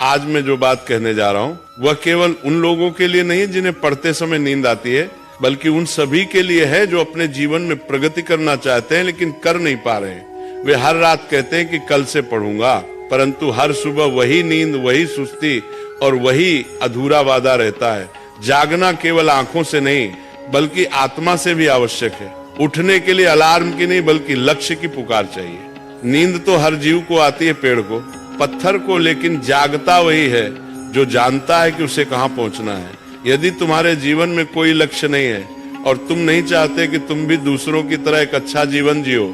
आज मैं जो बात कहने जा रहा हूँ वह केवल उन लोगों के लिए नहीं है जिन्हें पढ़ते समय नींद आती है, बल्कि उन सभी के लिए है जो अपने जीवन में प्रगति करना चाहते हैं लेकिन कर नहीं पा रहे हैं। वे हर रात कहते हैं कि कल से पढ़ूंगा, परंतु हर सुबह वही नींद, वही सुस्ती और वही अधूरा वादा रहता है। जागना केवल आंखों से नहीं बल्कि आत्मा से भी आवश्यक है। उठने के लिए अलार्म की नहीं बल्कि लक्ष्य की पुकार चाहिए। नींद तो हर जीव को आती है, पेड़ को, पत्थर को, लेकिन जागता वही है जो जानता है कि उसे कहाँ पहुंचना है। यदि तुम्हारे जीवन में कोई लक्ष्य नहीं है और तुम नहीं चाहते कि तुम भी दूसरों की तरह एक अच्छा जीवन जियो,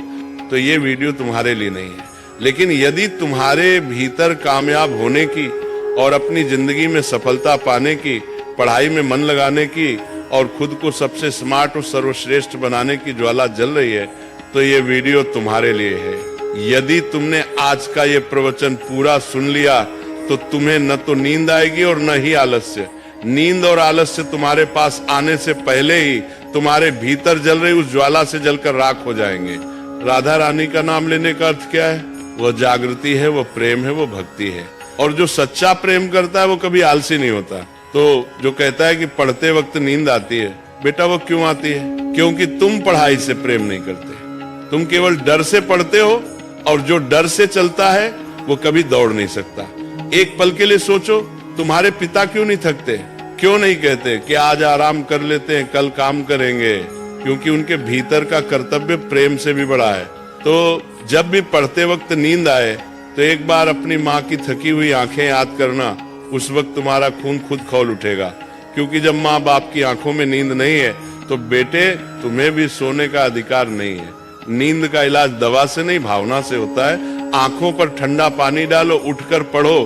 तो ये वीडियो तुम्हारे लिए नहीं है। लेकिन यदि तुम्हारे भीतर कामयाब होने की और अपनी जिंदगी में सफलता पाने की, पढ़ाई में मन लगाने की और खुद को सबसे स्मार्ट और सर्वश्रेष्ठ बनाने की ज्वाला जल रही है, तो ये वीडियो तुम्हारे लिए है। यदि तुमने आज का ये प्रवचन पूरा सुन लिया तो तुम्हें न तो नींद आएगी और न ही आलस्य। नींद और आलस्य तुम्हारे पास आने से पहले ही तुम्हारे भीतर जल रही उस ज्वाला से जलकर राख हो जाएंगे। राधा रानी का नाम लेने का अर्थ क्या है? वह जागृति है, वह प्रेम है, वह भक्ति है। और जो सच्चा प्रेम करता है वो कभी आलसी नहीं होता। तो जो कहता है कि पढ़ते वक्त नींद आती है, बेटा वो क्यों आती है? क्योंकि तुम पढ़ाई से प्रेम नहीं करते। तुम केवल डर से पढ़ते हो, और जो डर से चलता है वो कभी दौड़ नहीं सकता। एक पल के लिए सोचो, तुम्हारे पिता क्यों नहीं थकते? क्यों नहीं कहते कि आज आराम कर लेते हैं, कल काम करेंगे? क्योंकि उनके भीतर का कर्तव्य प्रेम से भी बड़ा है। तो जब भी पढ़ते वक्त नींद आए तो एक बार अपनी माँ की थकी हुई आंखें याद करना। उस वक्त तुम्हारा खून खुद खौल उठेगा। क्योंकि जब माँ बाप की आंखों में नींद नहीं है तो बेटे तुम्हें भी सोने का अधिकार नहीं है। नींद का इलाज दवा से नहीं, भावना से होता है। आंखों पर ठंडा पानी डालो, उठकर पढ़ो,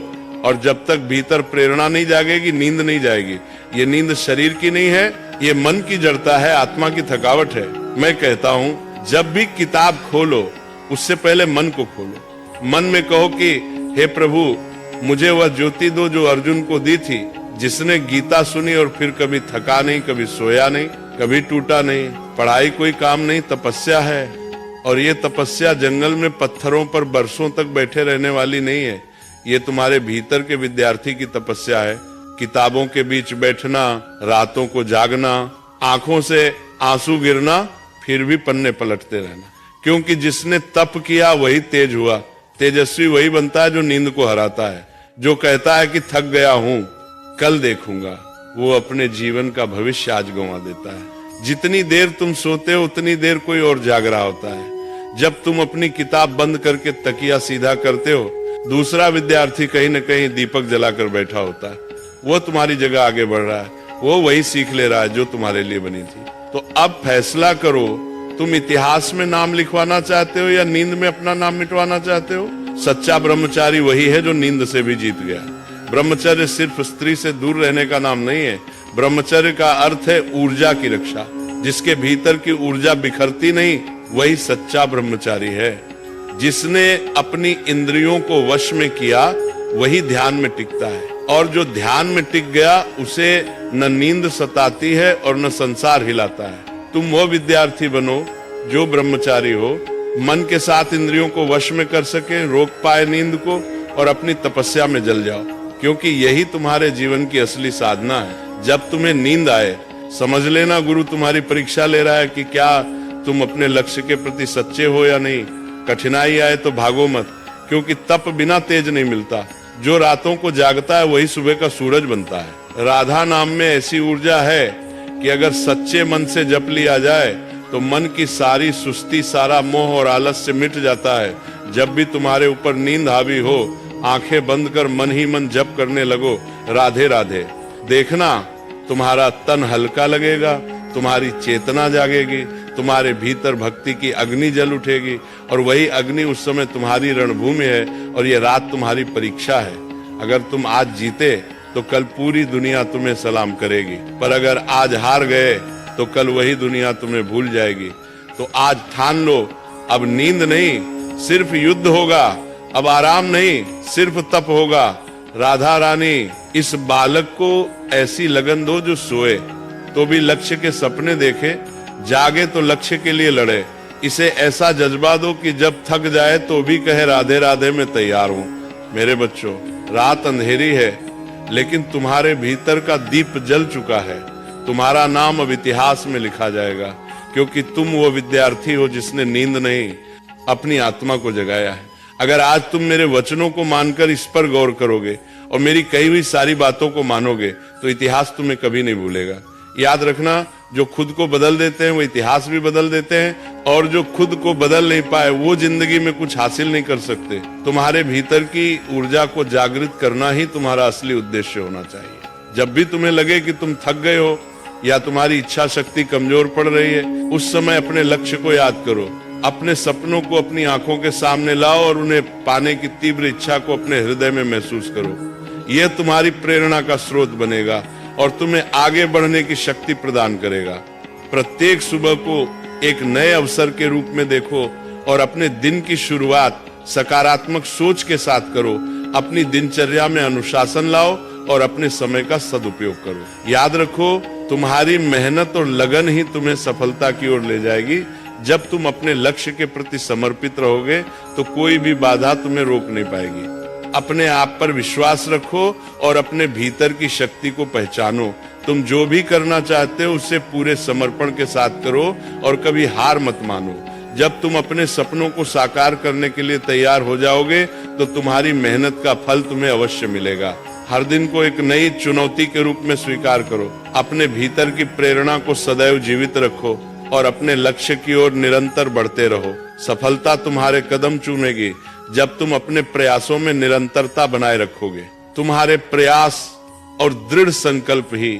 और जब तक भीतर प्रेरणा नहीं जागेगी नींद नहीं जाएगी। ये नींद शरीर की नहीं है, ये मन की जड़ता है, आत्मा की थकावट है। मैं कहता हूँ जब भी किताब खोलो उससे पहले मन को खोलो। मन में कहो कि हे प्रभु, मुझे वह ज्योति दो जो अर्जुन को दी थी, जिसने गीता सुनी और फिर कभी थका नहीं, कभी सोया नहीं, कभी टूटा नहीं। पढ़ाई कोई काम नहीं, तपस्या है। और ये तपस्या जंगल में पत्थरों पर बरसों तक बैठे रहने वाली नहीं है। ये तुम्हारे भीतर के विद्यार्थी की तपस्या है। किताबों के बीच बैठना, रातों को जागना, आंखों से आंसू गिरना, फिर भी पन्ने पलटते रहना। क्योंकि जिसने तप किया वही तेज हुआ। तेजस्वी वही बनता है जो नींद को हराता है। जो कहता है कि थक गया हूं, कल देखूंगा, वो अपने जीवन का भविष्य आज गंवा देता है। जितनी देर तुम सोते हो उतनी देर कोई और जाग रहा होता है। जब तुम अपनी किताब बंद करके तकिया सीधा करते हो, दूसरा विद्यार्थी कहीं न कहीं दीपक जलाकर बैठा होता है। वो तुम्हारी जगह आगे बढ़ रहा है, वो वही सीख ले रहा है जो तुम्हारे लिए बनी थी। तो अब फैसला करो, तुम इतिहास में नाम लिखवाना चाहते हो या नींद में अपना नाम मिटवाना चाहते हो? सच्चा ब्रह्मचारी वही है जो नींद से भी जीत गया। ब्रह्मचर्य सिर्फ स्त्री से दूर रहने का नाम नहीं है। ब्रह्मचर्य का अर्थ है ऊर्जा की रक्षा। जिसके भीतर की ऊर्जा बिखरती नहीं, वही सच्चा ब्रह्मचारी है। जिसने अपनी इंद्रियों को वश में किया वही ध्यान में टिकता है। और जो ध्यान में टिक गया उसे न नींद सताती है और न संसार हिलाता है। तुम वो विद्यार्थी बनो जो ब्रह्मचारी हो, मन के साथ इंद्रियों को वश में कर सके, रोक पाए नींद को, और अपनी तपस्या में जल जाओ। क्योंकि यही तुम्हारे जीवन की असली साधना है। जब तुम्हें नींद आए, समझ लेना गुरु तुम्हारी परीक्षा ले रहा है कि क्या तुम अपने लक्ष्य के प्रति सच्चे हो या नहीं। कठिनाई आए तो भागो मत, क्योंकि तप बिना तेज नहीं मिलता। जो रातों को जागता है वही सुबह का सूरज बनता है। राधा नाम में ऐसी ऊर्जा है कि अगर सच्चे मन से जप लिया जाए तो मन की सारी सुस्ती, सारा मोह और आलस्य मिट जाता है। जब भी तुम्हारे ऊपर नींद हावी हो, आंखें बंद कर मन ही मन जप करने लगो, राधे राधे। देखना तुम्हारा तन हल्का लगेगा, तुम्हारी चेतना जागेगी, तुम्हारे भीतर भक्ति की अग्नि जल उठेगी, और वही अग्नि उस समय तुम्हारी रणभूमि है और ये रात तुम्हारी परीक्षा है। अगर तुम आज जीते तो कल पूरी दुनिया तुम्हें सलाम करेगी, पर अगर आज हार गए तो कल वही दुनिया तुम्हें भूल जाएगी। तो आज ठान लो, अब नींद नहीं सिर्फ युद्ध होगा, अब आराम नहीं सिर्फ तप होगा। राधा रानी, इस बालक को ऐसी लगन दो जो सोए तो भी लक्ष्य के सपने देखे, जागे तो लक्ष्य के लिए लड़े। इसे ऐसा जज्बा दो कि जब थक जाए तो भी कहे राधे राधे मैं तैयार हूँ। मेरे बच्चों, रात अंधेरी है, लेकिन तुम्हारे भीतर का दीप जल चुका है। तुम्हारा नाम अब इतिहास में लिखा जाएगा, क्योंकि तुम वो विद्यार्थी हो जिसने नींद नहीं अपनी आत्मा को जगाया है। अगर आज तुम मेरे वचनों को मानकर इस पर गौर करोगे और मेरी कही हुई सारी बातों को मानोगे, तो इतिहास तुम्हें कभी नहीं भूलेगा। याद रखना, जो खुद को बदल देते हैं वो इतिहास भी बदल देते हैं, और जो खुद को बदल नहीं पाए वो जिंदगी में कुछ हासिल नहीं कर सकते। तुम्हारे भीतर की ऊर्जा को जागृत करना ही तुम्हारा असली उद्देश्य होना चाहिए। जब भी तुम्हें लगे कि तुम थक गए हो या तुम्हारी इच्छा शक्ति कमजोर पड़ रही है, उस समय अपने लक्ष्य को याद करो, अपने सपनों को अपनी आंखों के सामने लाओ और उन्हें पाने की तीव्र इच्छा को अपने हृदय में महसूस करो। यह तुम्हारी प्रेरणा का स्रोत बनेगा और तुम्हें आगे बढ़ने की शक्ति प्रदान करेगा। प्रत्येक सुबह को एक नए अवसर के रूप में देखो और अपने दिन की शुरुआत सकारात्मक सोच के साथ करो। अपनी दिनचर्या में अनुशासन लाओ और अपने समय का सदुपयोग करो। याद रखो, तुम्हारी मेहनत और लगन ही तुम्हें सफलता की ओर ले जाएगी। जब तुम अपने लक्ष्य के प्रति समर्पित रहोगे तो कोई भी बाधा तुम्हें रोक नहीं पाएगी। अपने आप पर विश्वास रखो और अपने भीतर की शक्ति को पहचानो। तुम जो भी करना चाहते हो उसे पूरे समर्पण के साथ करो और कभी हार मत मानो। जब तुम अपने सपनों को साकार करने के लिए तैयार हो जाओगे तो तुम्हारी मेहनत का फल तुम्हें अवश्य मिलेगा। हर दिन को एक नई चुनौती के रूप में स्वीकार करो। अपने भीतर की प्रेरणा को सदैव जीवित रखो और अपने लक्ष्य की ओर निरंतर बढ़ते रहो। सफलता तुम्हारे कदम चूमेगी जब तुम अपने प्रयासों में निरंतरता बनाए रखोगे। तुम्हारे प्रयास और दृढ़ संकल्प ही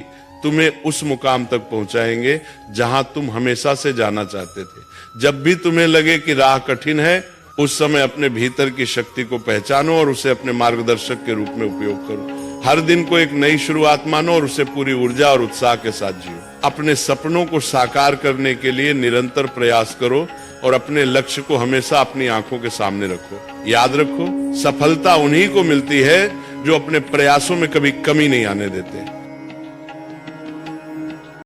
तुम्हें उस मुकाम तक पहुंचाएंगे जहां तुम हमेशा से जाना चाहते थे। जब भी तुम्हें लगे कि राह कठिन है, उस समय अपने भीतर की शक्ति को पहचानो और उसे अपने मार्गदर्शक के रूप में उपयोग करो। हर दिन को एक नई शुरुआत मानो और उसे पूरी ऊर्जा और उत्साह के साथ जियो। अपने सपनों को साकार करने के लिए निरंतर प्रयास करो और अपने लक्ष्य को हमेशा अपनी आंखों के सामने रखो। याद रखो, सफलता उन्हीं को मिलती है जो अपने प्रयासों में कभी कमी नहीं आने देते।